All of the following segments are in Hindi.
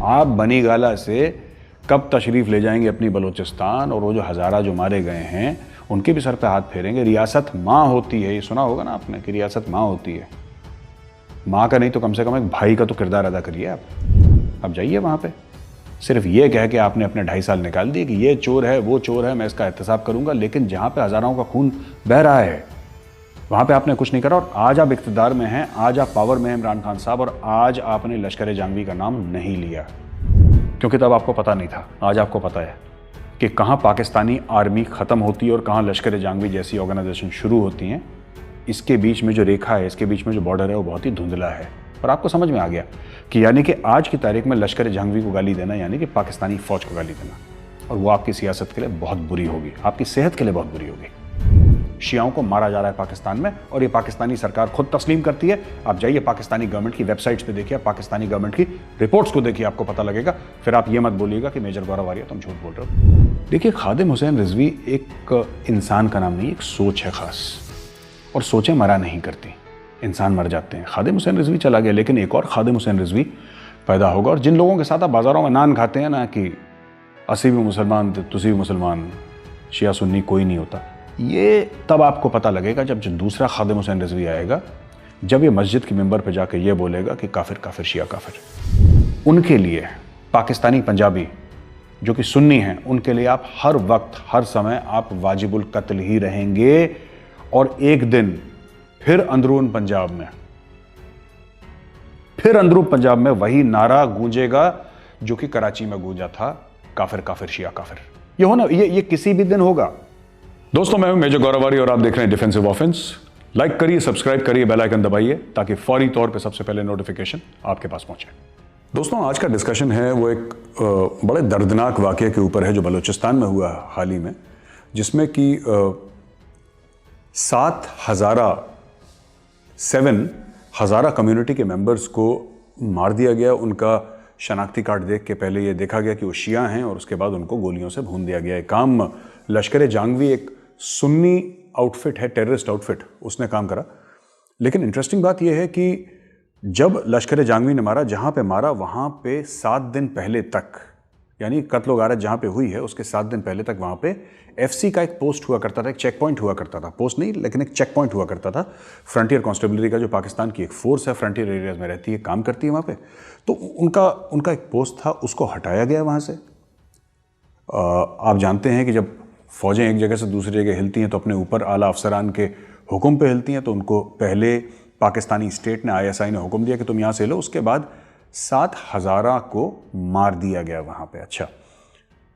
आप बनीगाला से कब तशरीफ़ ले जाएंगे अपनी बलूचिस्तान, और वो जो हज़ारा जो मारे गए हैं उनके भी सर पे हाथ फेरेंगे। रियासत माँ होती है, ये सुना होगा ना आपने कि रियासत माँ होती है। माँ का नहीं तो कम से कम एक भाई का तो किरदार अदा करिए आप जाइए वहाँ पे। सिर्फ ये कह के आपने अपने 2.5 साल निकाल दिए कि ये चोर है वो चोर है, मैं इसका एहतसाब करूँगा, लेकिन जहाँ पे हज़ारों का खून बह रहा है वहाँ पे आपने कुछ नहीं करा। और आज आप इक़्तिदार में हैं, आज आप पावर में हैं इमरान खान साहब, और आज आपने लश्कर जंगवी का नाम नहीं लिया क्योंकि तब आपको पता नहीं था। आज आपको पता है कि कहाँ पाकिस्तानी आर्मी ख़त्म होती है और कहाँ लश्कर जंगवी जैसी ऑर्गेनाइजेशन शुरू होती हैं। इसके बीच में जो रेखा है, इसके बीच में जो बॉर्डर है वो बहुत ही धुंधला है। और आपको समझ में आ गया कि यानी कि आज की तारीख में लश्कर जंगवी को गाली देना यानी कि पाकिस्तानी फ़ौज को गाली देना, और वो आपकी सियासत के लिए बहुत बुरी होगी, आपकी सेहत के लिए बहुत बुरी होगी। शियाओं को मारा जा रहा है पाकिस्तान में, और ये पाकिस्तानी सरकार खुद तस्लीम करती है। आप जाइए पाकिस्तानी गवर्नमेंट की वेबसाइट्स पे देखिए, पाकिस्तानी गवर्नमेंट की रिपोर्ट्स को देखिए, आपको पता लगेगा। फिर आप ये मत बोलिएगा कि मेजर गौरव आर्या तुम झूठ बोल रहे हो। देखिए, खादिम हुसैन रिजवी एक इंसान का नाम नहीं, एक सोच है खास, और सोचें मरा नहीं करती, इंसान मर जाते हैं। खादिम हुसैन रिजवी चला गया, लेकिन एक और खादिम हुसैन रिजवी पैदा होगा। और जिन लोगों के साथ आप बाजारों में नान खाते हैं ना कि असी भी मुसलमान तुसी भी मुसलमान, शिया सुन्नी कोई नहीं होता, ये तब आपको पता लगेगा जब जो दूसरा खादिम हुसैन रिजवी आएगा, जब ये मस्जिद के मिंबर पे जाके ये बोलेगा कि काफिर काफिर शिया काफिर। उनके लिए पाकिस्तानी पंजाबी जो कि सुन्नी हैं, उनके लिए आप हर वक्त हर समय आप वाजिबुल कत्ल ही रहेंगे। और एक दिन फिर अंदरून पंजाब में वही नारा गूंजेगा जो कि कराची में गूंजा था, काफिर काफिर शिया काफिर। ये होना ये किसी भी दिन होगा। दोस्तों, मैं हूं मेजर गौरव आर्या और आप देख रहे हैं डिफेंसिव ऑफेंस। लाइक करिए, सब्सक्राइब करिए, बेल आइकन दबाइए ताकि फौरी तौर पे सबसे पहले नोटिफिकेशन आपके पास पहुंचे। दोस्तों, आज का डिस्कशन है वो एक बड़े दर्दनाक वाकये के ऊपर है जो बलूचिस्तान में हुआ हाल ही में, जिसमें कि 7 हज़ारा कम्युनिटी के मेंबर्स को मार दिया गया। उनका शनाख्ती कार्ड देख के पहले ये देखा गया कि वो शिया हैं, और उसके बाद उनको गोलियों से भून दिया गया। काम लश्कर जंगवी एक सुन्नी आउटफिट है, टेररिस्ट आउटफिट, उसने काम करा। लेकिन इंटरेस्टिंग बात यह है कि जब लश्कर जंगवी ने मारा, जहाँ पे मारा वहाँ पे 7 दिन पहले तक, यानी कत्ल गारत जहाँ पे हुई है उसके 7 दिन पहले तक वहाँ पे FC का एक पोस्ट हुआ करता था, एक चेक पॉइंट हुआ करता था। पोस्ट नहीं, लेकिन एक चेक पॉइंट हुआ करता था। फ्रंटियर कांस्टेबलरी का जो पाकिस्तान की एक फोर्स है, फ्रंटियर एरियाज में रहती है, काम करती है वहाँ पे, तो उनका एक पोस्ट था, उसको हटाया गया वहाँ से। आप जानते हैं कि जब फौजें एक जगह से दूसरी जगह हिलती हैं तो अपने ऊपर आला अफसरान के हुक्म पे हिलती हैं। तो उनको पहले पाकिस्तानी स्टेट ने, ISI ने हुक्म दिया कि तुम यहाँ से हिलो, उसके बाद 7 हज़ारा को मार दिया गया वहाँ पे। अच्छा,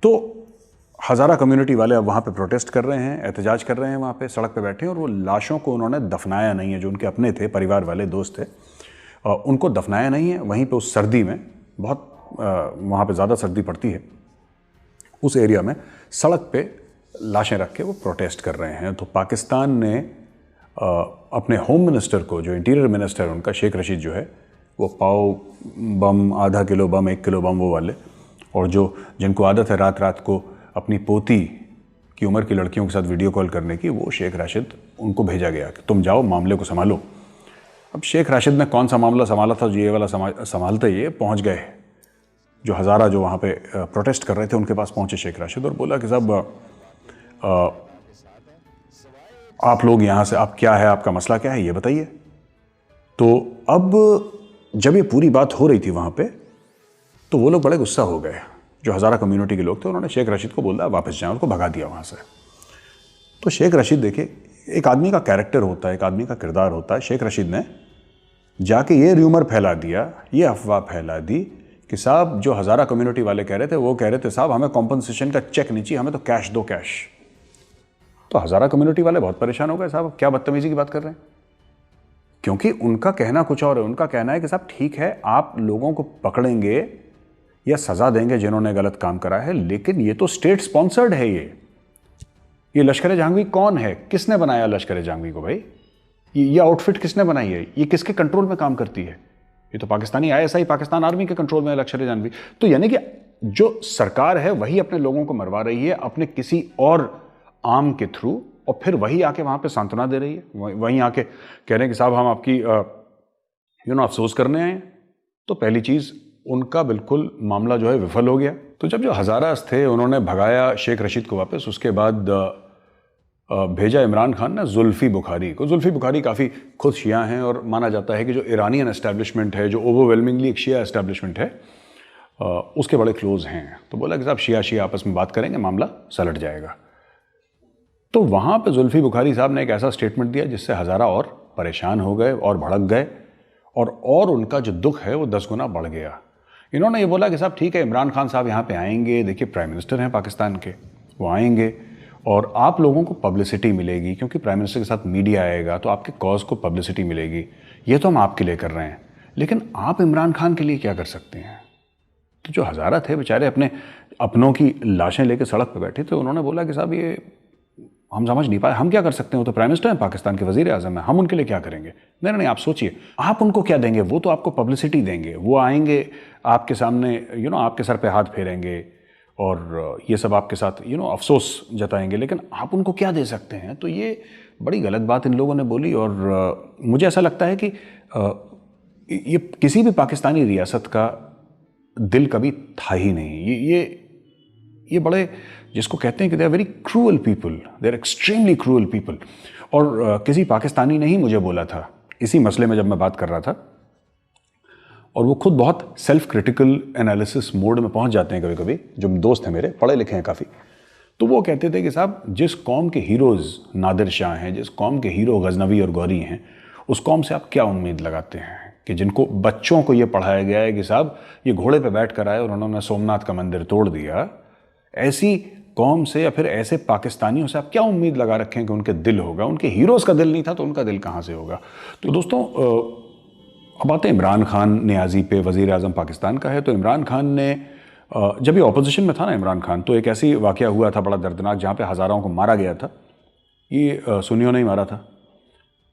तो हज़ारा कम्युनिटी वाले अब वहाँ पे प्रोटेस्ट कर रहे हैं, एहतजाज कर रहे हैं, वहाँ पे सड़क पे बैठे हैं, और वो लाशों को उन्होंने दफनाया नहीं है। जो उनके अपने थे, परिवार वाले, दोस्त थे, उनको दफनाया नहीं है। वहीं पे उस सर्दी में, बहुत वहाँ पे ज़्यादा सर्दी पड़ती है उस एरिया में, सड़क पे लाशें रख के वो प्रोटेस्ट कर रहे हैं। तो पाकिस्तान ने अपने होम मिनिस्टर को, जो इंटीरियर मिनिस्टर है उनका, शेख रशीद जो है, वो पाव बम, आधा किलो बम, 1 किलो बम, वो वाले, और जिनको आदत है रात रात को अपनी पोती की उम्र की लड़कियों के साथ वीडियो कॉल करने की, वो शेख राशिद, उनको भेजा गया कि तुम जाओ मामले को संभालो। अब शेख राशिद ने कौन सा मामला संभाला था, जो ये वाला संभालते ये पहुँच गए, जो हज़ारा जो वहाँ पे प्रोटेस्ट कर रहे थे उनके पास पहुँचे शेख राशिद, और बोला कि साहब आप लोग यहाँ से, आप क्या है, आपका मसला क्या है, ये बताइए। तो अब जब ये पूरी बात हो रही थी वहाँ पे, तो वो लोग बड़े गुस्सा हो गए, जो हज़ारा कम्युनिटी के लोग थे। उन्होंने शेख रशीद को बोला वापस जाएं, उनको भगा दिया वहाँ से। तो शेख रशीद, देखिए, एक आदमी का कैरेक्टर होता है, एक आदमी का किरदार होता है। शेख रशीद ने जाके ये र्यूमर फैला दिया, ये अफवाह फैला दी कि साहब जो हज़ारा कम्युनिटी वाले कह रहे थे, वो कह रहे थे साहब हमें कॉम्पनसेशन का चेक नहीं चाहिए, हमें तो कैश दो, कैश। तो हज़ारा कम्युनिटी वाले बहुत परेशान हो गए, साहब क्या बदतमीजी की बात कर रहे हैं, क्योंकि उनका कहना कुछ और है। उनका कहना है कि साहब ठीक है, आप लोगों को पकड़ेंगे या सज़ा देंगे जिन्होंने गलत काम करा है, लेकिन ये तो स्टेट स्पॉन्सर्ड है। ये लश्कर जंगवी कौन है, किसने बनाया लश्कर जंगवी को भाई? ये आउटफिट किसने बनाई है? ये किसके कंट्रोल में काम करती है? ये तो पाकिस्तानी ISI, पाकिस्तान आर्मी के कंट्रोल में है लश्कर जंगवी। तो यानी कि जो सरकार है वही अपने लोगों को मरवा रही है अपने किसी और आर्म के थ्रू, और फिर वही आके वहां पे सांत्वना दे रही है, वहीं आके कह रहे हैं कि साहब हम आपकी अफसोस करने आए हैं। तो पहली चीज, उनका बिल्कुल मामला जो है विफल हो गया। तो जब जो हज़ारास थे उन्होंने भगाया शेख रशीद को वापस, उसके बाद भेजा इमरान खान ने जुल्फ़ी बुखारी को। जुल्फ़ी बुखारी काफ़ी खुद शिया हैं और माना जाता है कि जो ईरानियन एस्टेब्लिशमेंट है, जो ओवरवेलमिंगली एक शिया एस्टेब्लिशमेंट है, उसके बड़े क्लोज हैं। तो बोला कि साहब शिया शिया आपस में बात करेंगे, मामला सलट जाएगा। तो वहाँ पे जुल्फ़ी बुखारी साहब ने एक ऐसा स्टेटमेंट दिया जिससे हज़ारा और परेशान हो गए और भड़क गए, और उनका जो दुख है वो 10 गुना बढ़ गया। इन्होंने ये बोला कि साहब ठीक है, इमरान खान साहब यहाँ पे आएंगे, देखिए प्राइम मिनिस्टर हैं पाकिस्तान के, वो आएंगे और आप लोगों को पब्लिसिटी मिलेगी, क्योंकि प्राइम मिनिस्टर के साथ मीडिया आएगा तो आपके कॉज को पब्लिसिटी मिलेगी। ये तो हम आपके लिए कर रहे हैं, लेकिन आप इमरान खान के लिए क्या कर सकते हैं? तो जो हज़ारा थे बेचारे अपने अपनों की लाशें लेकर सड़क पर बैठे थे। उन्होंने बोला कि साहब ये हम समझ नहीं पाए, हम क्या कर सकते हैं? वो तो प्राइम मिनिस्टर हैं पाकिस्तान के, वजीर आजम है, हम उनके लिए क्या करेंगे? नहीं, आप सोचिए, आप उनको क्या देंगे? वो तो आपको पब्लिसिटी देंगे, वो आएंगे आपके सामने, आपके सर पे हाथ फेरेंगे और ये सब आपके साथ अफसोस जताएंगे, लेकिन आप उनको क्या दे सकते हैं? तो ये बड़ी गलत बात इन लोगों ने बोली। और मुझे ऐसा लगता है कि ये किसी भी पाकिस्तानी रियासत का दिल कभी था ही नहीं। ये बड़े, जिसको कहते हैं कि they are very cruel people, they are extremely cruel people. और किसी पाकिस्तानी ने ही मुझे बोला था इसी मसले में जब मैं बात कर रहा था, और वो खुद बहुत सेल्फ क्रिटिकल एनालिसिस मोड में पहुंच जाते हैं कभी कभी, जो दोस्त हैं मेरे, पढ़े लिखे हैं काफ़ी। तो वो कहते थे कि साहब जिस कौम के हीरोज़ नादिर शाह हैं, जिस कौम के हीरो गजनवी और गौरी हैं, उस कौम से आप क्या उम्मीद लगाते हैं कि जिनको बच्चों को ये पढ़ाया गया है कि साहब ये घोड़े पे बैठ कर आए और उन्होंने सोमनाथ का मंदिर तोड़ दिया, ऐसी कौम से या फिर ऐसे पाकिस्तानियों से आप क्या उम्मीद लगा रखें कि उनके दिल होगा? उनके हीरोज़ का दिल नहीं था तो उनका दिल कहाँ से होगा? तो दोस्तों, अब आते हैं इमरान खान नियाज़ी पे, वज़ीर आज़म पाकिस्तान का है। तो इमरान खान ने जब ये ऑपोजिशन में था ना इमरान खान, तो एक ऐसी वाक़या हुआ था बड़ा दर्दनाक, जहाँ पे हज़ारों को मारा गया था। ये सुन्नियों ने ही मारा था।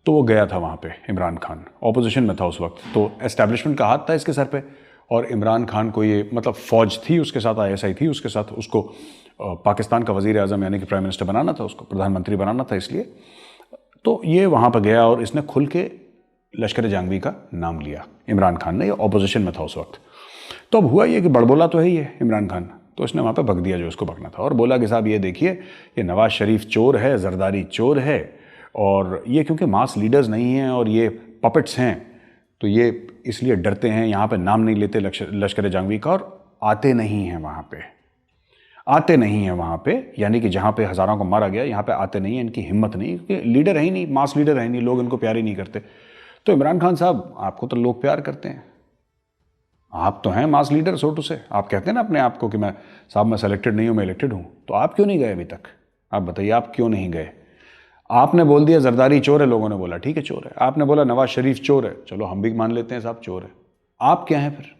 तो वो गया था वहाँ पे, इमरान खान ऑपोजिशन में था उस वक्त, तो एस्टैब्लिशमेंट का हाथ था इसके सर पे, और इमरान खान को ये मतलब फ़ौज थी उसके साथ, ISI थी उसके साथ, उसको पाकिस्तान का वज़ीर आज़म यानी कि प्राइम मिनिस्टर बनाना था, उसको प्रधानमंत्री बनाना था। इसलिए तो ये वहाँ पर गया और इसने खुल के लश्कर जंगवी का नाम लिया इमरान खान ने। ये ऑपोजिशन में था उस वक्त। तो अब हुआ ये कि बड़बोला तो है ही है इमरान खान, तो इसने वहाँ पे बक दिया जो उसको बकना था, और बोला कि साहब ये देखिए, ये नवाज़ शरीफ चोर है, जरदारी चोर है, और ये क्योंकि मास लीडर्स नहीं हैं और ये पपेट्स हैं, तो ये इसलिए डरते हैं, यहाँ पे नाम नहीं लेते लश्कर जंगवी का, और आते नहीं हैं वहाँ पे, यानी कि जहाँ पे हज़ारों को मारा गया यहाँ पे आते नहीं हैं, इनकी हिम्मत नहीं, क्योंकि लीडर है ही नहीं, मास लीडर है नहीं, लोग इनको प्यार ही नहीं करते। तो इमरान खान साहब, आपको तो लोग प्यार करते हैं, आप तो हैं मास लीडर सोटू से, आप कहते हैं ना अपने आप को कि मैं साहब मैं सेलेक्टेड नहीं हूँ, मैं इलेक्टेड हूँ। तो आप क्यों नहीं गए अभी तक? आप बताइए, आप क्यों नहीं गए? आपने बोल दिया जरदारी चोर है, लोगों ने बोला ठीक है चोर है। आपने बोला नवाज शरीफ चोर है, चलो हम भी मान लेते हैं साहब चोर है। आप क्या हैं फिर?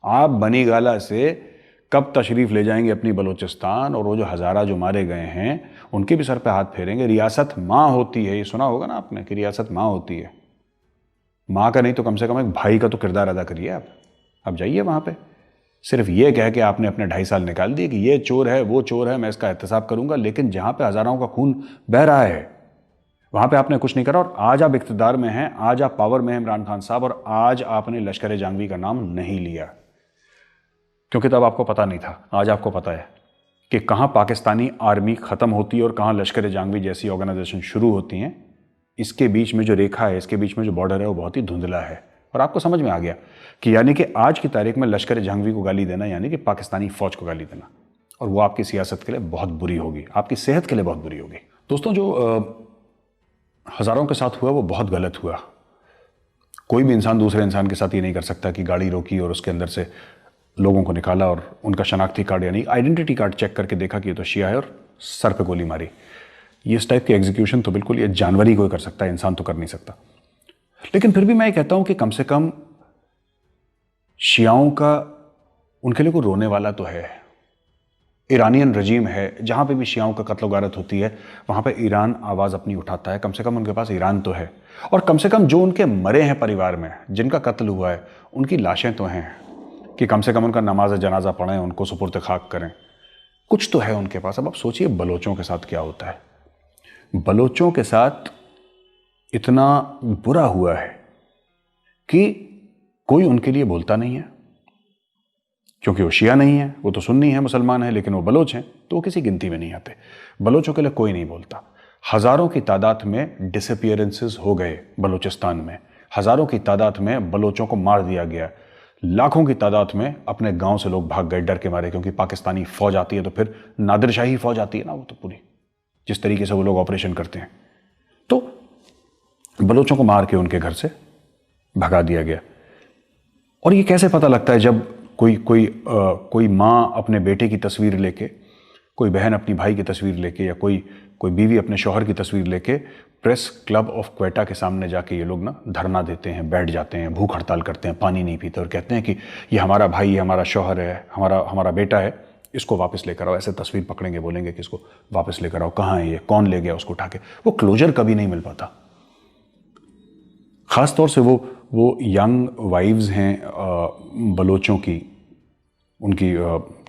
आप बनी गाला से कब तशरीफ़ ले जाएंगे अपनी बलूचिस्तान, और वो जो हज़ारा जो मारे गए हैं उनके भी सर पे हाथ फेरेंगे? रियासत माँ होती है, ये सुना होगा ना आपने कि रियासत माँ होती है। माँ का नहीं तो कम से कम एक भाई का तो किरदार अदा करिए आप। अब जाइए वहाँ पे, सिर्फ ये कह के आपने अपने 2.5 साल निकाल दिए कि ये चोर है, वो चोर है, मैं इसका एहतसाब करूंगा, लेकिन जहाँ पे हज़ारों का खून बह रहा है वहाँ पे आपने कुछ नहीं करा। और आज आप इक़्तिदार में हैं, आज आप पावर में हैं इमरान खान साहब, और आज आपने लश्कर जंगवी का नाम नहीं लिया, क्योंकि तब आपको पता नहीं था। आज आपको पता है कि कहाँ पाकिस्तानी आर्मी ख़त्म होती है और कहाँ लश्कर जंगवी जैसी ऑर्गेनाइजेशन शुरू होती हैं। इसके बीच में जो रेखा है, इसके बीच में जो बॉर्डर है, वो बहुत ही धुंधला है। और आपको समझ में आ गया कि यानी कि आज की तारीख में लश्कर जंगवी को गाली देना यानी कि पाकिस्तानी फ़ौज को गाली देना, और वो आपकी सियासत के लिए बहुत बुरी होगी, आपकी सेहत के लिए बहुत बुरी होगी। दोस्तों, जो हज़ारों के साथ हुआ वो बहुत गलत हुआ। कोई भी इंसान दूसरे इंसान के साथ ये नहीं कर सकता कि गाड़ी रोकी और उसके अंदर से लोगों को निकाला और उनका शनाख्ती कार्ड यानी आइडेंटिटी कार्ड चेक करके देखा कि ये तो शिया है और सर पे गोली मारी। ये इस टाइप की एग्जीक्यूशन तो बिल्कुल ये जानवर ही कोई कर सकता है, इंसान तो कर नहीं सकता। लेकिन फिर भी मैं ये कहता हूं कि कम से कम शियाओं का, उनके लिए कोई रोने वाला तो है। ईरानियन रजीम है, जहां पे भी शियाओं का कत्ल गारत होती है वहां पे ईरान आवाज़ अपनी उठाता है। कम से कम उनके पास ईरान तो है, और कम से कम जो उनके मरे हैं परिवार में, जिनका कत्ल हुआ है, उनकी लाशें तो हैं कि कम से कम उनका नमाज जनाजा पढ़ें, उनको सुपुर्द खाक करें, कुछ तो है उनके पास। अब आप सोचिए बलोचों के साथ क्या होता है। बलोचों के साथ इतना बुरा हुआ है कि कोई उनके लिए बोलता नहीं है, क्योंकि वो शिया नहीं है, वो तो सुन्नी है, मुसलमान है, लेकिन वो बलोच हैं, तो वो किसी गिनती में नहीं आते। बलोचों के लिए कोई नहीं बोलता। हज़ारों की तादाद में डिसअपियरेंसेस हो गए बलूचिस्तान में, हज़ारों की तादाद में बलोचों को मार दिया गया, लाखों की तादाद में अपने गांव से लोग भाग गए डर के मारे, क्योंकि पाकिस्तानी फ़ौज आती है तो फिर नादिरशाही फ़ौज आती है ना, वो तो पूरी जिस तरीके से वो लोग ऑपरेशन करते हैं, तो बलोचों को मार के उनके घर से भगा दिया गया। और ये कैसे पता लगता है जब कोई माँ अपने बेटे की तस्वीर लेके, कोई बहन अपनी भाई की तस्वीर लेके, या कोई बीवी अपने शौहर की तस्वीर लेके प्रेस क्लब ऑफ क्वेटा के सामने जाके ये लोग ना धरना देते हैं, बैठ जाते हैं, भूख हड़ताल करते हैं, पानी नहीं पीते और कहते हैं कि ये हमारा भाई है, हमारा शौहर है, हमारा बेटा है, इसको वापस लेकर आओ। ऐसे तस्वीर पकड़ेंगे, बोलेंगे कि इसको वापस लेकर आओ, कहाँ है ये, कौन ले गया उसको उठा के। वो क्लोजर कभी नहीं मिल पाता। ख़ास तौर से वो यंग वाइव्स हैं बलोचों की, उनकी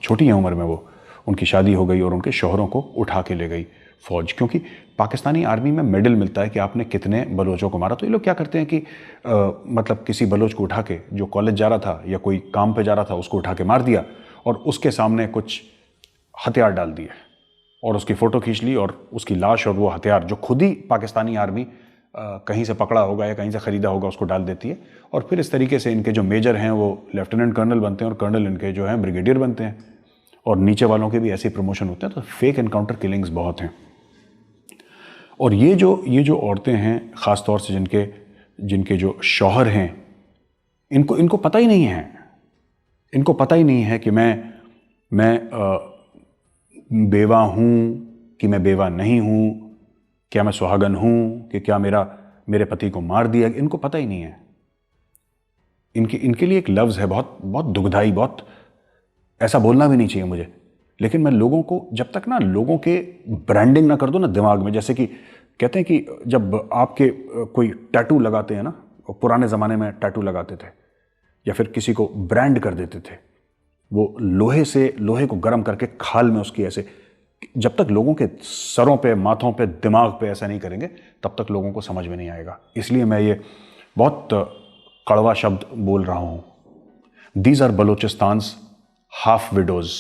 छोटी उम्र में वो उनकी शादी हो गई और उनके शौहरों को उठा के ले गई फ़ौज, क्योंकि पाकिस्तानी आर्मी में मेडल मिलता है कि आपने कितने बलोचों को मारा। तो ये लोग क्या करते हैं कि मतलब किसी बलोच को उठा के, जो कॉलेज जा रहा था या कोई काम पे जा रहा था, उसको उठा के मार दिया और उसके सामने कुछ हथियार डाल दिए और उसकी फ़ोटो खींच ली, और उसकी लाश और वो हथियार जो खुद ही पाकिस्तानी आर्मी कहीं से पकड़ा होगा या कहीं से ख़रीदा होगा उसको डाल देती है। और फिर इस तरीके से इनके जो मेजर हैं वो लेफ्टिनेंट कर्नल बनते हैं और कर्नल इनके जो हैं ब्रिगेडियर बनते हैं, और नीचे वालों के भी ऐसे प्रमोशन होते हैं। तो फेक एनकाउंटर किलिंग्स बहुत हैं। और ये जो औरतें हैं, ख़ास तौर से जिनके जो शौहर हैं, इनको पता ही नहीं है, इनको पता ही नहीं है कि मैं बेवा हूँ कि मैं बेवा नहीं हूँ, क्या मैं सुहागन हूँ कि क्या मेरे पति को मार दिया। इनको पता ही नहीं है। इनके लिए एक लफ्ज़ है बहुत बहुत दुखदाई, बहुत ऐसा बोलना भी नहीं चाहिए मुझे, लेकिन मैं लोगों को जब तक ना लोगों के ब्रांडिंग ना कर दो ना दिमाग में, जैसे कि कहते हैं कि जब आपके कोई टैटू लगाते हैं ना, पुराने ज़माने में टैटू लगाते थे या फिर किसी को ब्रांड कर देते थे, वो लोहे को गर्म करके खाल में उसकी ऐसे, जब तक लोगों के सरों पे, माथों पे, दिमाग पे ऐसा नहीं करेंगे तब तक लोगों को समझ में नहीं आएगा। इसलिए मैं ये बहुत कड़वा शब्द बोल रहा हूँ। These are Balochistan's half widows.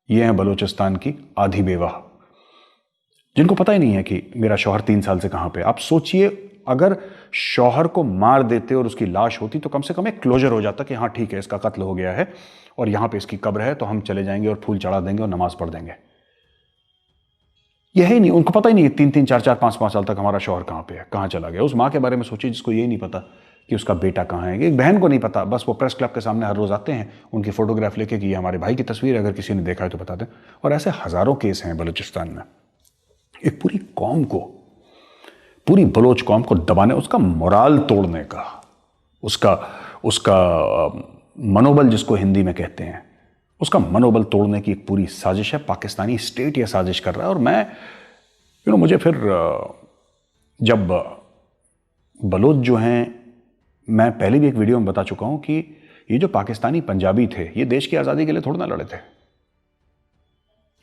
ये हैं बलोचिस्तान की आधी बेवा, जिनको पता ही नहीं है कि मेरा शौहर 3 साल से कहाँ पे। आप सोचिए, अगर शौहर को मार देते और उसकी लाश होती तो कम से कम एक क्लोजर हो जाता कि हाँ ठीक है, इसका कत्ल हो गया है और यहाँ पे इसकी कब्र है, तो हम चले जाएंगे और फूल चढ़ा देंगे और नमाज पढ़ देंगे। यही नहीं, उनको पता ही नहीं 3-3, 4-4, 5-5 साल तक हमारा शौहर कहाँ पे है, कहाँ चला गया। उस माँ के बारे में सोचिए जिसको यही नहीं पता कि उसका बेटा कहाँ है। एक बहन को नहीं पता, बस वो प्रेस क्लब के सामने हर रोज़ आते हैं उनकी फ़ोटोग्राफ लेके कि ये हमारे भाई की तस्वीर है, अगर किसी ने देखा है तो बता दें। और ऐसे हज़ारों केस हैं बलूचिस्तान में। एक पूरी कौम को, पूरी बलोच कौम को दबाने, उसका मोराल तोड़ने का, उसका मनोबल जिसको हिंदी में कहते हैं, उसका मनोबल तोड़ने की एक पूरी साजिश है। पाकिस्तानी स्टेट यह साजिश कर रहा है। और मैं मुझे फिर जब बलोच जो हैं, मैं पहले भी एक वीडियो में बता चुका हूं कि ये जो पाकिस्तानी पंजाबी थे, ये देश की आज़ादी के लिए थोड़ा ना लड़े थे।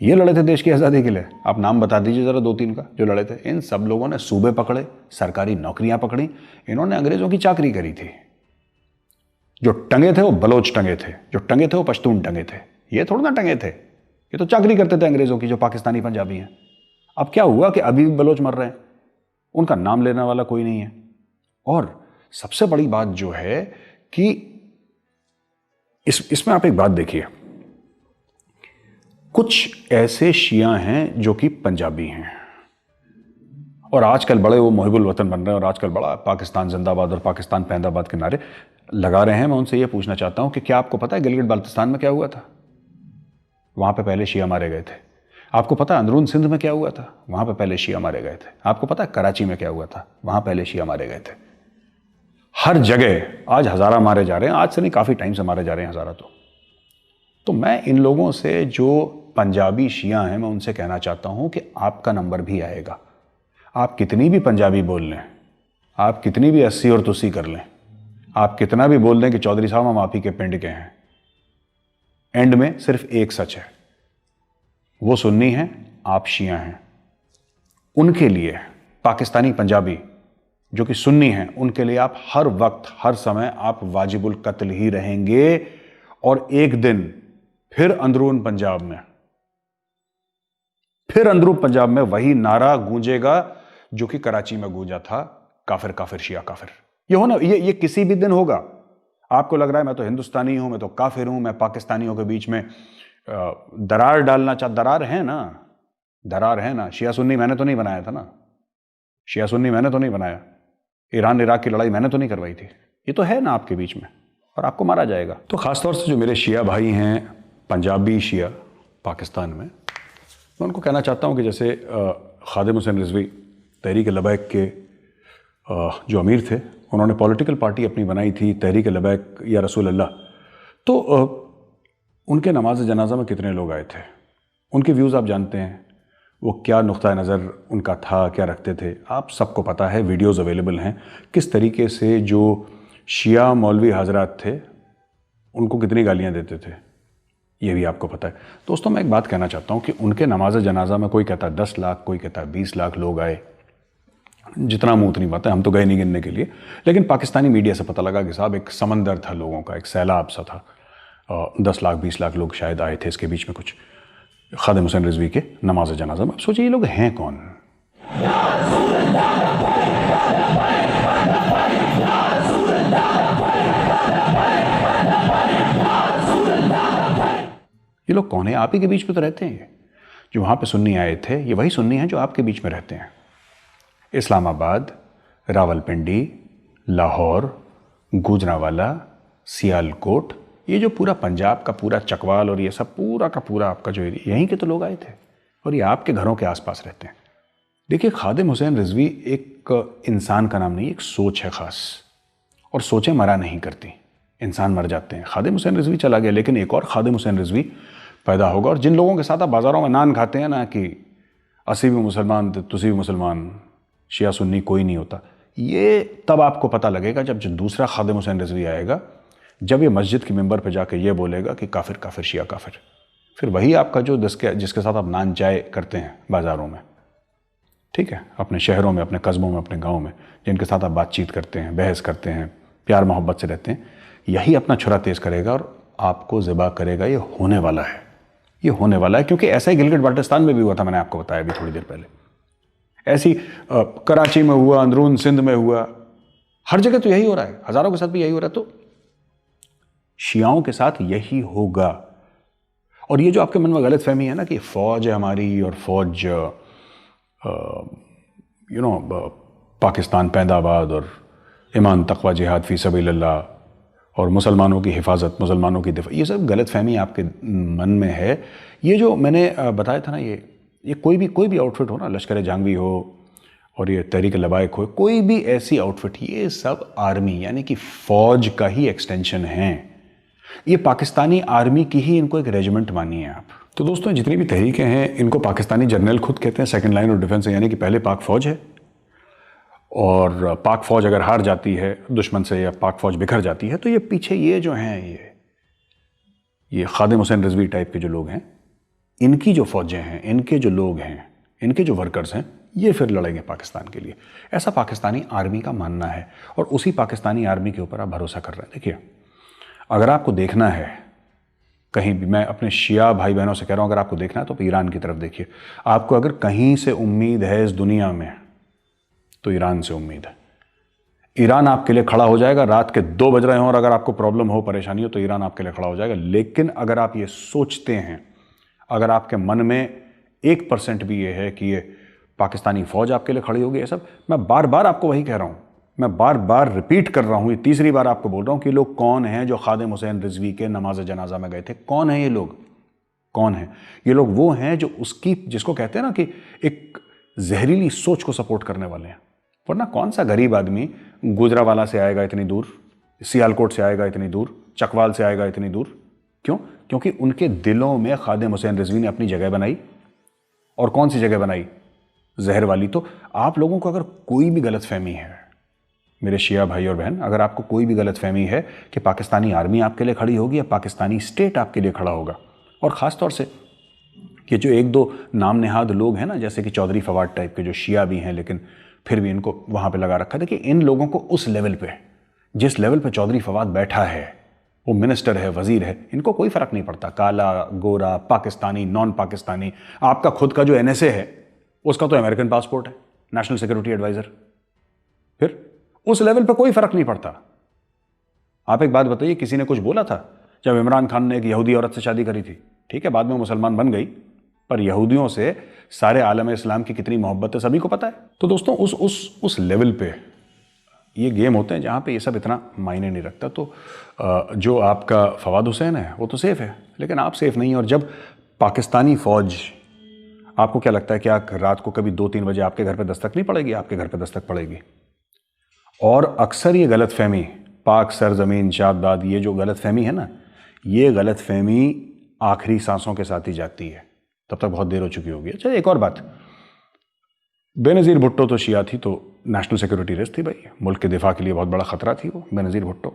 ये लड़े थे देश की आज़ादी के लिए। आप नाम बता दीजिए ज़रा 2-3 का जो लड़े थे। इन सब लोगों ने सूबे पकड़े, सरकारी नौकरियां पकड़ी, इन्होंने अंग्रेज़ों की चाकरी करी थी। जो टंगे थे वो बलोच टंगे थे, जो टंगे थे वो पश्तून टंगे थे। ये थोड़ा ना टंगे थे, ये तो चाकरी करते थे अंग्रेज़ों की, जो पाकिस्तानी पंजाबी हैं। अब क्या हुआ कि अभी भी बलोच मर रहे हैं, उनका नाम लेने वाला कोई नहीं है। और सबसे बड़ी बात जो है कि इसमें आप एक बात देखिए, कुछ ऐसे शिया हैं जो कि पंजाबी हैं और आजकल बड़े वो मुहिबुल वतन बन रहे हैं और आजकल बड़ा पाकिस्तान जिंदाबाद और पाकिस्तान पैंदाबाद के नारे लगा रहे हैं। मैं उनसे ये पूछना चाहता हूं कि क्या आपको पता है गिलगित बाल्टिस्तान में क्या हुआ था? वहां पे पहले शिया मारे गए थे। आपको पता है अंदरून सिंध में क्या हुआ था? वहां पे पहले शिया मारे गए थे। आपको पता है कराची में क्या हुआ था? वहां पहले शिया मारे गए थे। हर जगह आज हज़ारा मारे जा रहे हैं, आज से नहीं काफ़ी टाइम से मारे जा रहे हैं हज़ारा। तो मैं इन लोगों से, जो पंजाबी शिया हैं, मैं उनसे कहना चाहता हूं कि आपका नंबर भी आएगा। आप कितनी भी पंजाबी बोल लें, आप कितनी भी अस्सी और तुसी कर लें, आप कितना भी बोल दें कि चौधरी साहब हम आप ही के पिंड के हैं, एंड में सिर्फ एक सच है, वो सुन्नी हैं, आप शिया हैं। उनके लिए पाकिस्तानी पंजाबी जो कि सुन्नी हैं, उनके लिए आप हर वक्त हर समय आप वाजिबुल कत्ल ही रहेंगे। और एक दिन फिर अंदरून पंजाब में वही नारा गूंजेगा जो कि कराची में गूंजा था, काफिर काफिर शिया काफिर। ये होना, ये किसी भी दिन होगा। आपको लग रहा है मैं तो हिंदुस्तानी हूं, मैं तो काफिर हूं, मैं पाकिस्तानियों के बीच में दरार डालना दरार है ना। शिया सुन्नी मैंने तो नहीं बनाया था ना, शिया सुन्नी मैंने तो नहीं बनाया, ईरान इराक की लड़ाई मैंने तो नहीं करवाई थी। ये तो है ना आपके बीच में, और आपको मारा जाएगा। तो खासतौर से जो मेरे शिया भाई हैं, पंजाबी शिया पाकिस्तान में, मैं उनको कहना चाहता हूं कि जैसे खादिम हुसैन रिजवी तहरीक लबैक के जो अमीर थे, उन्होंने पॉलिटिकल पार्टी अपनी बनाई थी तहरीक लबैक या रसूल अल्लाह। तो उनके नमाज जनाजा में कितने लोग आए थे, उनके व्यूज़ आप जानते हैं, वो क्या नुक्ता नज़र उनका था, क्या रखते थे, आप सबको पता है, वीडियोज़ अवेलेबल हैं। किस तरीके से जो शिया मौलवी हजरात थे उनको कितनी गालियाँ देते थे, ये भी आपको पता है। दोस्तों, मैं एक बात कहना चाहता हूँ कि उनके नमाज जनाजा में कोई कहता है 10 लाख, कोई कहता है 20 लाख लोग आए। जितना मुंह उतनी बात है, हम तो गए नहीं गिनने के लिए, लेकिन पाकिस्तानी मीडिया से पता लगा कि साहब एक समंदर था लोगों का, एक सैलाब सा था। 10 लाख 20 लाख लोग शायद आए थे इसके बीच में कुछ खादिम हुसैन रिजवी के नमाज जनाजा में। अब सोचिए ये लोग हैं कौन? ये लोग कौन है? आप ही के बीच में तो रहते हैं। जो वहां पे सुन्नी आए थे, ये वही सुन्नी हैं जो आपके बीच में रहते हैं। इस्लामाबाद, रावलपिंडी, लाहौर, गुजरांवाला, सियालकोट, ये जो पूरा पंजाब का पूरा चकवाल और ये सब पूरा का पूरा आपका जो एरिया, यहीं के तो लोग आए थे और ये आपके घरों के आसपास रहते हैं। देखिए, खादिम हुसैन रिजवी एक इंसान का नाम नहीं, एक सोच है खास, और सोचें मरा नहीं करती, इंसान मर जाते हैं। खादिम हुसैन रिजवी चला गया, लेकिन एक और खादिम हुसैन रिजवी पैदा होगा। और जिन लोगों के साथ आप बाज़ारों में नान खाते हैं ना कि असी भी मुसलमान तुसी भी मुसलमान, शिया सुन्नी कोई नहीं होता, ये तब आपको पता लगेगा जब जो दूसरा खादिम हुसैन रिजवी आएगा, जब ये मस्जिद के मिंबर पे जाके ये बोलेगा कि काफिर काफिर शिया काफिर। फिर वही आपका जो जिसके साथ आप नान चाय करते हैं बाज़ारों में, ठीक है, अपने शहरों में, अपने कस्बों में, अपने गाँव में, जिनके साथ आप बातचीत करते हैं, बहस करते हैं, प्यार मोहब्बत से रहते हैं, यही अपना छुरा तेज़ करेगा और आपको ज़िबा करेगा। ये होने वाला है, ये होने वाला है, क्योंकि ऐसा ही गिलगित बाल्टिस्तान में भी हुआ था, मैंने आपको बताया अभी थोड़ी देर पहले। ऐसी कराची में हुआ, अंदरून सिंध में हुआ, हर जगह तो यही हो रहा है, हज़ारों के साथ भी यही हो रहा है। तो शियाओं के साथ यही होगा। और ये जो आपके मन में गलत फहमी है ना कि फ़ौज है हमारी और फ़ौज पाकिस्तान पैदाबाद और ईमान तकवा जिहाद फ़ी सबीलिल्लाह और मुसलमानों की हिफाजत, मुसलमानों की दिफा, ये सब गलत फहमी आपके मन में है। ये जो मैंने बताया था ना, ये कोई भी आउटफिट हो ना, लश्कर जहांगवी हो और ये तहरीक लबाइक हो, कोई भी ऐसी आउटफिट, ये सब आर्मी यानी कि फ़ौज का ही एक्सटेंशन है। ये पाकिस्तानी आर्मी की ही इनको एक रेजिमेंट मानिए आप। तो दोस्तों, जितनी भी तहरीकें हैं, इनको पाकिस्तानी जर्नल खुद कहते हैं सेकंड लाइन ऑफ डिफेंस है, यानी कि पहले पाक फ़ौज है, और पाक फ़ौज अगर हार जाती है दुश्मन से या पाक फ़ौज बिखर जाती है, तो ये पीछे ये जो हैं, ये खादिम हुसैन रिजवी टाइप के जो लोग हैं, इनकी जो फ़ौजें हैं, इनके जो लोग हैं, इनके जो वर्कर्स हैं, ये फिर लड़ेंगे पाकिस्तान के लिए। ऐसा पाकिस्तानी आर्मी का मानना है, और उसी पाकिस्तानी आर्मी के ऊपर आप भरोसा कर रहे हैं। देखिए, अगर आपको देखना है कहीं भी, मैं अपने शिया भाई बहनों से कह रहा हूँ, अगर आपको देखना है तो ईरान की तरफ देखिए। आपको अगर कहीं से उम्मीद है इस दुनिया में, तो ईरान से उम्मीद है। ईरान आपके लिए खड़ा हो जाएगा। रात के 2 बज रहे हों और अगर आपको प्रॉब्लम हो, परेशानी हो, तो ईरान आपके लिए खड़ा हो जाएगा। लेकिन अगर आप ये सोचते हैं, अगर आपके मन में 1% भी ये है कि ये पाकिस्तानी फ़ौज आपके लिए खड़ी होगी, ये सब, मैं बार बार आपको वही कह रहा हूँ, मैं बार बार रिपीट कर रहा हूँ, ये तीसरी बार आपको बोल रहा हूँ कि लोग कौन हैं जो खादिम हुसैन रिजवी के नमाज जनाजा में गए थे। कौन है ये लोग? कौन है ये लोग? वो हैं जो उसकी, जिसको कहते हैं ना कि एक जहरीली सोच को सपोर्ट करने वाले हैं। वरना कौन सा गरीब आदमी गुजरावाला से आएगा इतनी दूर, सियालकोट से आएगा इतनी दूर, चकवाल से आएगा इतनी दूर? क्यों? क्योंकि उनके दिलों में खादिम हुसैन रिजवी ने अपनी जगह बनाई। और कौन सी जगह बनाई? जहर वाली। तो आप लोगों को अगर कोई भी गलत फहमी है, मेरे शिया भाई और बहन, अगर आपको कोई भी गलत फहमी है कि पाकिस्तानी आर्मी आपके लिए खड़ी होगी या पाकिस्तानी स्टेट आपके लिए खड़ा होगा, और ख़ास तौर से ये जो 1-2 नाम नेहाद लोग हैं ना, जैसे कि चौधरी फवाद टाइप के, जो शिया भी हैं लेकिन फिर भी इनको वहाँ पे लगा रखा है। देखिए, इन लोगों को उस लेवल पे, जिस लेवल पे चौधरी फवाद बैठा है, वो मिनिस्टर है, वजीर है, इनको कोई फर्क नहीं पड़ता, काला गोरा, पाकिस्तानी, नॉन पाकिस्तानी। आपका खुद का जो एनएसए है उसका तो अमेरिकन पासपोर्ट है, नेशनल सिक्योरिटी एडवाइजर। फिर उस लेवल पे कोई फर्क नहीं पड़ता। आप एक बात बताइए, किसी ने कुछ बोला था जब इमरान खान ने एक यहूदी औरत से शादी करी थी? ठीक है, बाद में मुसलमान बन गई, पर यहूदियों से सारे आलम इस्लाम की कितनी मोहब्बत है सभी को पता है। तो दोस्तों उस लेवल पे ये गेम होते हैं जहाँ पे ये सब इतना मायने नहीं रखता। तो जो आपका फवाद हुसैन है वो तो सेफ है, लेकिन आप सेफ नहीं हैं। और जब पाकिस्तानी फौज, आपको क्या लगता है कि रात को कभी 2-3 बजे आपके घर पे दस्तक नहीं पड़ेगी? आपके घर पे दस्तक पड़ेगी। और अक्सर ये गलतफहमी, पाक सरजमीन शादाद, ये जो गलतफहमी है ना, ये गलतफहमी आखिरी सांसों के साथ ही जाती है, तब तक बहुत देर हो चुकी होगी। अच्छा, एक और बात, बेनज़ीर भुट्टो तो शिया थी, तो नेशनल सिक्योरिटी रिस्क थी भाई, मुल्क के दिफा के लिए बहुत बड़ा खतरा थी वो बेनज़ीर भुट्टो,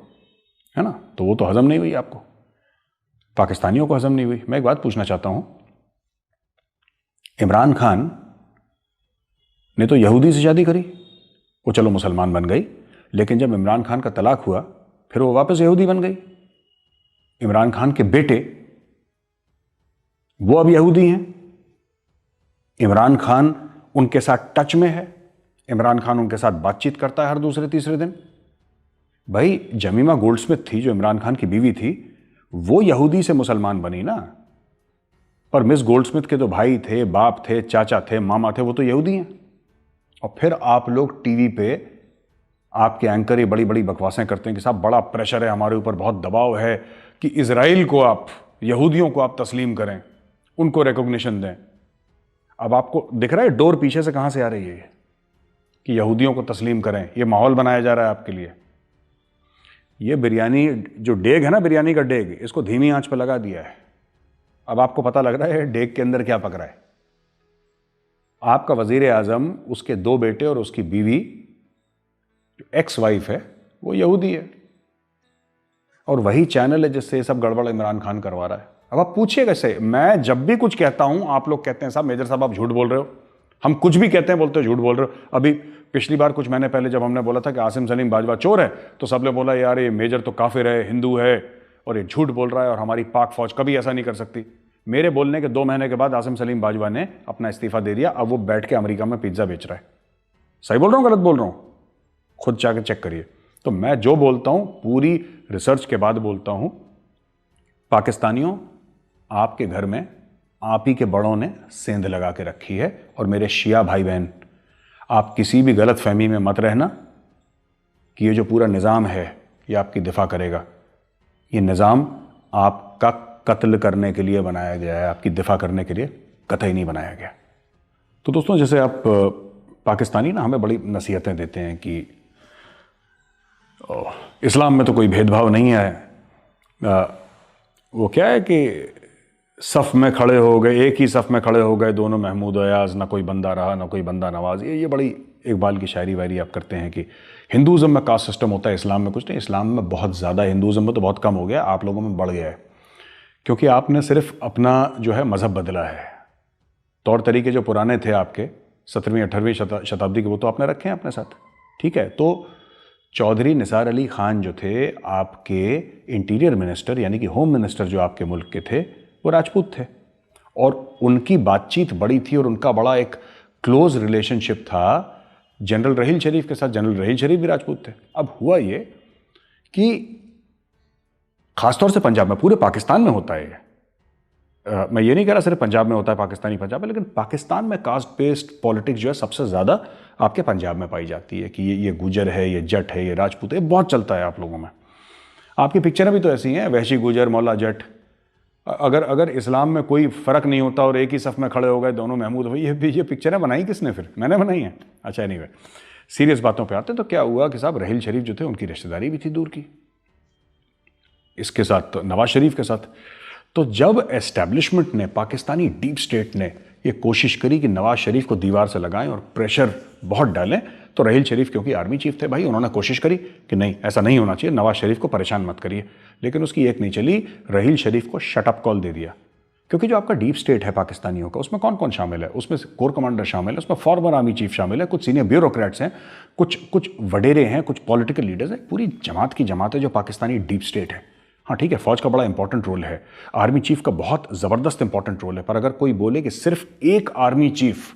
है ना? तो वो तो हजम नहीं हुई आपको, पाकिस्तानियों को हजम नहीं हुई। मैं एक बात पूछना चाहता हूं, इमरान खान ने तो यहूदी से शादी करी, वो चलो मुसलमान बन गई, लेकिन जब इमरान खान का तलाक हुआ फिर वो वापस यहूदी बन गई। इमरान खान के बेटे वो अब यहूदी हैं। इमरान खान उनके साथ टच में है, इमरान खान उनके साथ बातचीत करता है हर दूसरे तीसरे दिन। भाई जमीमा गोल्डस्मिथ थी जो इमरान खान की बीवी थी, वो यहूदी से मुसलमान बनी ना, पर मिस गोल्डस्मिथ के तो भाई थे, बाप थे, चाचा थे, मामा थे, वो तो यहूदी हैं। और फिर आप लोग टीवी पे, आपके एंकर ये बड़ी बड़ी बकवासें करते हैं कि साहब बड़ा प्रेशर है हमारे ऊपर, बहुत दबाव है कि इजराइल को आप, यहूदियों को आप तस्लीम करें, उनको रिकॉग्निशन दें। अब आपको दिख रहा है डोर पीछे से कहां से आ रही है कि यहूदियों को तस्लीम करें, ये माहौल बनाया जा रहा है आपके लिए। ये बिरयानी जो डेग है ना, बिरयानी का डेग, इसको धीमी आंच पर लगा दिया है। अब आपको पता लग रहा है डेग के अंदर क्या पक रहा है। आपका वजीर आजम, उसके 2 बेटे और उसकी बीवी, जो एक्स वाइफ है, वो यहूदी है, और वही चैनल है जिससे ये सब गड़बड़ इमरान खान करवा रहा है। अब आप पूछिए कैसे, मैं जब भी कुछ कहता हूं आप लोग कहते हैं साहब मेजर साहब आप झूठ बोल रहे हो, हम कुछ भी कहते हैं बोलते हो झूठ बोल रहे हो। अभी पिछली बार कुछ महीने पहले जब हमने बोला था कि आसिम सलीम बाजवा चोर है, तो सबने बोला यार ये मेजर तो काफिर है, हिंदू है, और ये झूठ बोल रहा है, और हमारी पाक फौज कभी ऐसा नहीं कर सकती। मेरे बोलने के 2 महीने के बाद आसिम सलीम बाजवा ने अपना इस्तीफा दे दिया, अब वो बैठ के अमेरिका में पिज्जा बेच रहा है। सही बोल रहा हूँ, गलत बोल रहा हूँ? खुद जाके चेक करिए। तो मैं जो बोलता हूं पूरी रिसर्च के बाद बोलता हूं। पाकिस्तानियों, आपके घर में आप ही के बड़ों ने सेंध लगा के रखी है, और मेरे शिया भाई बहन, आप किसी भी गलत फहमी में मत रहना कि ये जो पूरा निज़ाम है ये आपकी दिफा करेगा। ये निज़ाम आपका कत्ल करने के लिए बनाया गया है, आपकी दिफा करने के लिए कतई नहीं बनाया गया। तो दोस्तों, जैसे आप पाकिस्तानी ना हमें बड़ी नसीहतें देते हैं कि इस्लाम में तो कोई भेदभाव नहीं है, वो क्या है कि सफ़ में खड़े हो गए, एक ही सफ़ में खड़े हो गए दोनों महमूद अयाज, ना कोई बंदा रहा ना कोई बंदा नवाज। ये बड़ी इकबाल की शायरी वायरी आप करते हैं कि हिंदुज़म में कास्ट सिस्टम होता है, इस्लाम में कुछ नहीं। इस्लाम में बहुत ज़्यादा, हिंदुज़म में तो बहुत कम हो गया, आप लोगों में बढ़ गया है, क्योंकि आपने सिर्फ अपना जो है मज़हब बदला है। तौर तरीके जो पुराने थे आपके 17वीं 18वीं शताब्दी के, वो तो आपने रखे हैं अपने साथ, ठीक है। तो चौधरी निसार अली खान जो थे आपके इंटीरियर मिनिस्टर, यानी कि होम मिनिस्टर जो आपके मुल्क के थे, वो राजपूत थे, और उनकी बातचीत बड़ी थी, और उनका बड़ा एक क्लोज रिलेशनशिप था जनरल रहील शरीफ के साथ। जनरल रहील शरीफ भी राजपूत थे। अब हुआ ये कि खासतौर से पंजाब में, पूरे पाकिस्तान में होता है, मैं ये नहीं कह रहा सिर्फ पंजाब में होता है, पाकिस्तानी पंजाब में, लेकिन पाकिस्तान में कास्ट बेस्ड पॉलिटिक्स जो है सबसे ज़्यादा आपके पंजाब में पाई जाती है कि ये गुजर है, ये जट है, ये राजपूत है, बहुत चलता है आप लोगों में। आपकी पिक्चरें भी तो ऐसी हैं, वहशी गुजर, मौला जट। अगर इस्लाम में कोई फ़र्क नहीं होता और एक ही सफ़ में खड़े हो गए दोनों महमूद हो, ये पिक्चरें बनाई किसने? फिर मैंने बनाई हैं। अच्छा, एनीवे, सीरियस बातों पे आते हैं। तो क्या हुआ कि साहब रहील शरीफ जो थे उनकी रिश्तेदारी भी थी दूर की, इसके साथ नवाज शरीफ के साथ। तो जब एस्टैब्लिशमेंट ने, पाकिस्तानी डीप स्टेट ने ये कोशिश करी कि नवाज शरीफ को दीवार से लगाएं और प्रेशर बहुत डालें, तो रहील शरीफ क्योंकि आर्मी चीफ थे भाई, उन्होंने कोशिश करी कि नहीं, ऐसा नहीं होना चाहिए, नवाज शरीफ को परेशान मत करिए। लेकिन उसकी एक नहीं चली, रहील शरीफ को शटअप कॉल दे दिया। क्योंकि जो आपका डीप स्टेट है पाकिस्तानियों का, उसमें कौन कौन शामिल है? उसमें कोर कमांडर शामिल है, उसमें फॉर्मर आर्मी चीफ शामिल है, कुछ सीनियर ब्यूरोक्रेट्स हैं, कुछ वडेरे हैं, कुछ पॉलिटिकल लीडर्स हैं, पूरी जमात की जमात है जो पाकिस्तानी डीप स्टेट है। हाँ ठीक है, फौज का बड़ा इंपॉर्टेंट रोल है, आर्मी चीफ का बहुत जबरदस्त इंपॉर्टेंट रोल है, पर अगर कोई बोले कि सिर्फ एक आर्मी चीफ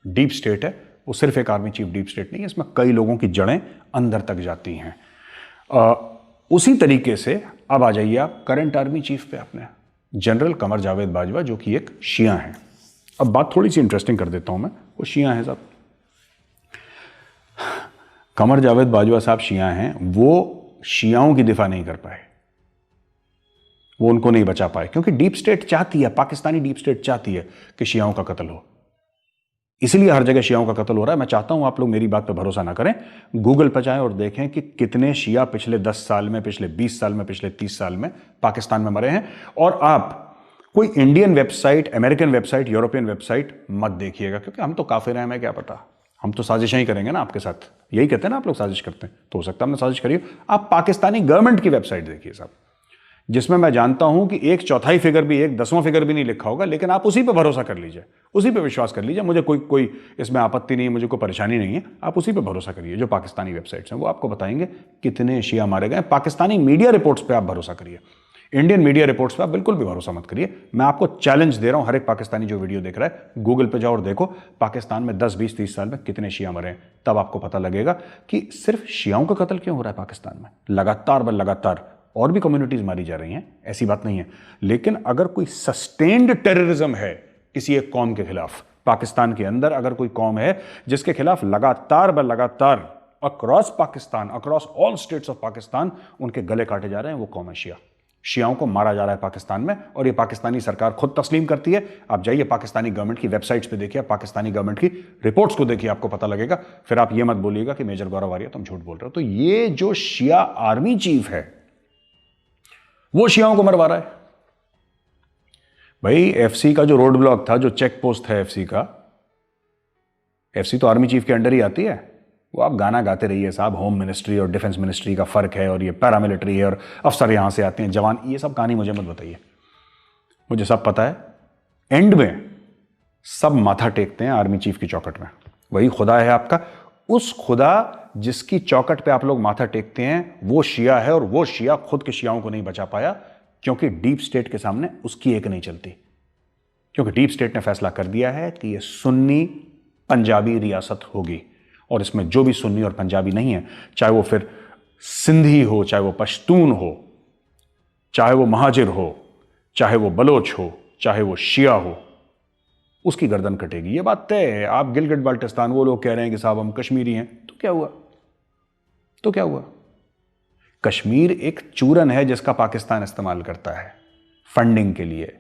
डीप स्टेट है, वो सिर्फ एक आर्मी चीफ डीप स्टेट नहीं है, इसमें कई लोगों की जड़ें अंदर तक जाती हैं। उसी तरीके से अब आ जाइए आप करंट आर्मी चीफ पे, अपने जनरल कमर जावेद बाजवा, जो कि एक शिया हैं। अब बात थोड़ी सी इंटरेस्टिंग कर देता हूं मैं, वो शिया हैं साहब। कमर जावेद बाजवा साहब शिया हैं, वो शियाओं की दिफा नहीं कर पाए, वो उनको नहीं बचा पाए, क्योंकि डीप स्टेट चाहती है, पाकिस्तानी डीप स्टेट चाहती है कि शियाओं का कत्ल हो, इसलिए हर जगह शियाओं का कत्ल हो रहा है। मैं चाहता हूं आप लोग मेरी बात पर भरोसा ना करें, गूगल पर जाएं और देखें कि कितने शिया पिछले 10 साल में, पिछले 20 साल में, पिछले 30 साल में पाकिस्तान में मरे हैं। और आप कोई Indian website, American website, European website मत देखिएगा, क्योंकि हम तो काफिर हैं, हमें क्या पता, हम तो साजिशें ही करेंगे ना आपके साथ, यही कहते हैं ना आप लोग साजिश करते हैं, तो हो सकता है हमने साजिश करी। आप पाकिस्तानी गवर्नमेंट की वेबसाइट देखिए साहब, जिसमें मैं जानता हूं कि 1/4 फिगर भी, 1/10वां फिगर भी नहीं लिखा होगा, लेकिन आप उसी पे भरोसा कर लीजिए, उसी पे विश्वास कर लीजिए। मुझे कोई इसमें आपत्ति नहीं है, मुझे कोई परेशानी नहीं है, आप उसी पे भरोसा करिए। जो पाकिस्तानी वेबसाइट्स हैं वो आपको बताएंगे कितने शिया मारे गए। पाकिस्तानी मीडिया रिपोर्ट्स पे आप भरोसा करिए, इंडियन मीडिया रिपोर्ट्स पे आप बिल्कुल भी भरोसा मत करिए। मैं आपको चैलेंज दे रहा हूं, हर एक पाकिस्तानी जो वीडियो देख रहा है, गूगल पे जाओ और देखो पाकिस्तान में 10, 20, 30 साल में कितने शिया मरे हैं, तब आपको पता लगेगा कि सिर्फ शियाओं का कत्ल क्यों हो रहा है पाकिस्तान में। लगातार ब लगातार और भी कम्युनिटीज मारी जा रही हैं, ऐसी बात नहीं है, लेकिन अगर कोई सस्टेन्ड टेररिज्म है किसी एक कौम के खिलाफ, पाकिस्तान के अंदर अगर कोई कौम है जिसके खिलाफ लगातार ब लगातार across Pakistan, across all states of Pakistan उनके गले काटे जा रहे हैं, वो कौम है शिया। शियाओं को मारा जा रहा है पाकिस्तान में, और ये पाकिस्तानी सरकार खुद तस्लीम करती है। आप जाइए पाकिस्तानी गवर्नमेंट की वेबसाइट्स पे देखिए, पाकिस्तानी गवर्नमेंट की रिपोर्ट्स को देखिए, आपको पता लगेगा। फिर आप ये मत बोलिएगा कि मेजर गौरव आर्या तुम झूठ बोल रहे हो। तो ये जो शिया आर्मी चीफ है वो शियाओं को मरवा रहा है। भाई एफसी का जो रोड ब्लॉक था, जो चेक पोस्ट है एफसी का, एफसी तो आर्मी चीफ के अंडर ही आती है। वो आप गाना गाते रहिए साहब, होम मिनिस्ट्री और डिफेंस मिनिस्ट्री का फर्क है, और ये पैरामिलिट्री है, और अफसर यहां से आते हैं, जवान, ये सब कहानी मुझे मत बताइए, मुझे सब पता है। एंड में सब माथा टेकते हैं आर्मी चीफ की चौखट में, वही खुदा है आपका। उस खुदा जिसकी चौखट पे आप लोग माथा टेकते हैं वो शिया है, और वो शिया खुद के शियाओं को नहीं बचा पाया, क्योंकि डीप स्टेट के सामने उसकी एक नहीं चलती। क्योंकि डीप स्टेट ने फैसला कर दिया है कि ये सुन्नी पंजाबी रियासत होगी, और इसमें जो भी सुन्नी और पंजाबी नहीं है, चाहे वो फिर सिंधी हो, चाहे वो पश्तून हो, चाहे वो महाजिर हो, चाहे वो बलोच हो, चाहे वो शिया हो, उसकी गर्दन कटेगी, ये बात तय है। आप गिलगिट बाल्टिस्तान, वो लोग कह रहे हैं कि साहब हम कश्मीरी हैं, तो क्या हुआ, तो क्या हुआ? कश्मीर एक चूरन है जिसका पाकिस्तान इस्तेमाल करता है फंडिंग के लिए।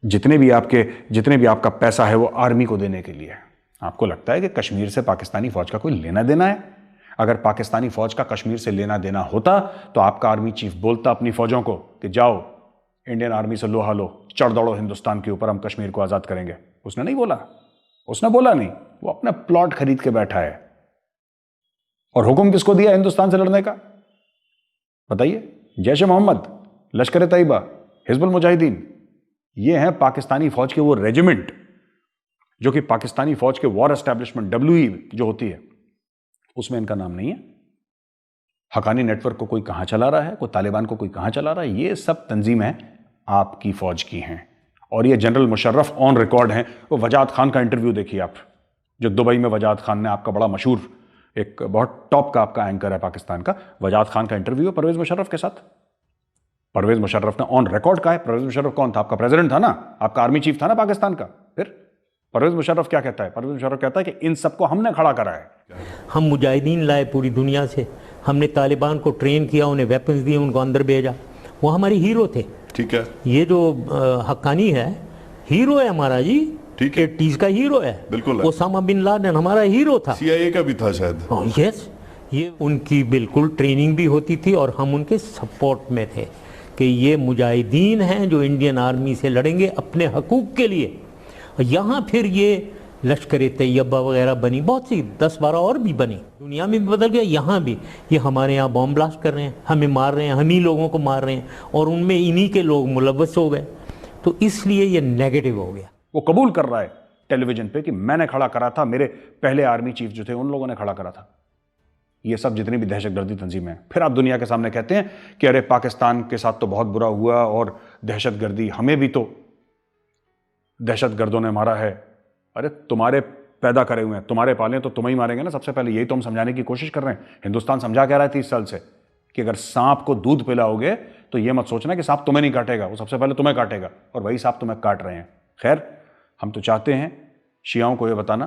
जितने भी आपका पैसा है वो आर्मी को देने के लिए। आपको लगता है कि कश्मीर से पाकिस्तानी फौज का कोई लेना देना है? अगर पाकिस्तानी फौज का कश्मीर से लेना देना होता तो आपका आर्मी चीफ बोलता अपनी फौजों को कि जाओ इंडियन आर्मी से लोहा लो, चढ़ दौड़ो हिंदुस्तान के ऊपर, हम कश्मीर को आजाद करेंगे। उसने नहीं बोला, उसने बोला नहीं, वो अपना प्लॉट खरीद के बैठा है। और हुक्म किसको दिया हिंदुस्तान से लड़ने का? बताइए। जैश ए मोहम्मद, लश्कर तैयबा, हिजबुल मुजाहिदीन, ये हैं पाकिस्तानी फौज के वो रेजिमेंट जो कि पाकिस्तानी फौज के वॉर एस्टैब्लिशमेंट WE जो होती है उसमें इनका नाम नहीं है। हकानी नेटवर्क को कोई कहां चला रहा है, कोई तालिबान को कोई कहां चला रहा है, ये सब तंजीमें आपकी फौज की हैं। और ये जनरल मुशर्रफ ऑन रिकॉर्ड हैं। वो वजाद खान का इंटरव्यू देखिए आप, जो दुबई में वजाद खान ने, आपका बड़ा मशहूर, एक बहुत टॉप का आपका एंकर है पाकिस्तान का, वजाद खान का इंटरव्यू है परवेज मुशर्रफ के साथ। परवेज मुशर्रफ ने ऑन रिकॉर्ड कहा है। परवेज मुशर्रफ कौन था? आपका प्रेसिडेंट था ना, आपका आर्मी चीफ था ना पाकिस्तान का। फिर परवेज मुशर्रफ क्या कहता है? परवेज मुशर्रफ कहता है कि इन सबको हमने खड़ा करा है। हम मुजाहिदीन लाए पूरी दुनिया से, हमने तालिबान को ट्रेन किया, उन्हें वेपन्स दिए, उनको अंदर भेजा, वो हमारे हीरो थे। ठीक है। ये जो हक्कानी है, हीरो है हमारा जी, ठीक है, 80s का हीरो है, बिल्कुल। ओसामा बिन लादेन हमारा हीरो था, CIA का भी था शायद। यस, ये उनकी बिल्कुल ट्रेनिंग भी होती थी और हम उनके सपोर्ट में थे कि ये मुजाहिदीन हैं जो इंडियन आर्मी से लड़ेंगे अपने हकूक़ के लिए। यहाँ फिर ये लश्कर तैयबा वगैरह बनी, बहुत सी 10-12 और भी बनी, दुनिया में भी बदल गया, यहाँ भी। ये हमारे यहाँ बॉम्ब ब्लास्ट कर रहे हैं, हमें मार रहे हैं, हम ही लोगों को मार रहे हैं, और उनमें इन्हीं के लोग मुलव्वस हो गए, तो इसलिए ये नेगेटिव हो गया। वो कबूल कर रहा है टेलीविजन पे कि मैंने खड़ा करा था, मेरे पहले आर्मी चीफ जो थे उन लोगों ने खड़ा करा था। ये सब जितनी भी दहशतगर्दी तंजीमें हैं। फिर आप दुनिया के सामने कहते हैं कि अरे पाकिस्तान के साथ तो बहुत बुरा हुआ और दहशतगर्दी, हमें भी तो दहशतगर्दों ने मारा है। अरे तुम्हारे पैदा करे हुए हैं, तुम्हारे पाले, तो तुम्हें ही मारेंगे ना सबसे पहले। यही तो हम समझाने की कोशिश कर रहे हैं। हिंदुस्तान समझा क्या रहा है 30 साल से कि अगर सांप को दूध पिलाओगे तो ये मत सोचना कि सांप तुम्हें नहीं काटेगा, वो सबसे पहले तुम्हें काटेगा, और वही सांप तुम्हें काट रहे हैं। खैर, हम तो चाहते हैं शियाओं को ये बताना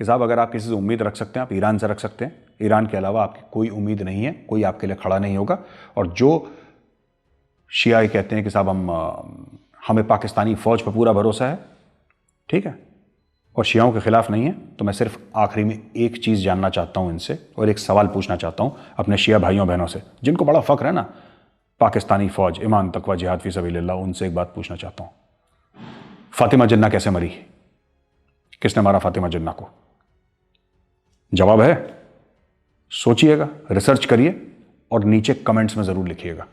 कि साहब अगर आप किसी से उम्मीद रख सकते हैं, आप ईरान से रख सकते हैं। ईरान के अलावा आपकी कोई उम्मीद नहीं है, कोई आपके लिए खड़ा नहीं होगा। और जो शिया कहते हैं कि साहब हमें पाकिस्तानी फौज पर पूरा भरोसा है, ठीक है, और शियाओं के खिलाफ नहीं है, तो मैं सिर्फ आखिरी में एक चीज़ जानना चाहता हूं इनसे, और एक सवाल पूछना चाहता हूं अपने शिया भाइयों बहनों से, जिनको बड़ा फ़ख्र है ना पाकिस्तानी फ़ौज, ईमान, तकवा, जिहाद फी सबीलिल्लाह, उनसे एक बात पूछना चाहता हूं। फातिमा जिन्ना कैसे मरी? किसने मारा फातिमा जिन्ना को? जवाब है? सोचिएगा, रिसर्च करिए और नीचे कमेंट्स में ज़रूर लिखिएगा।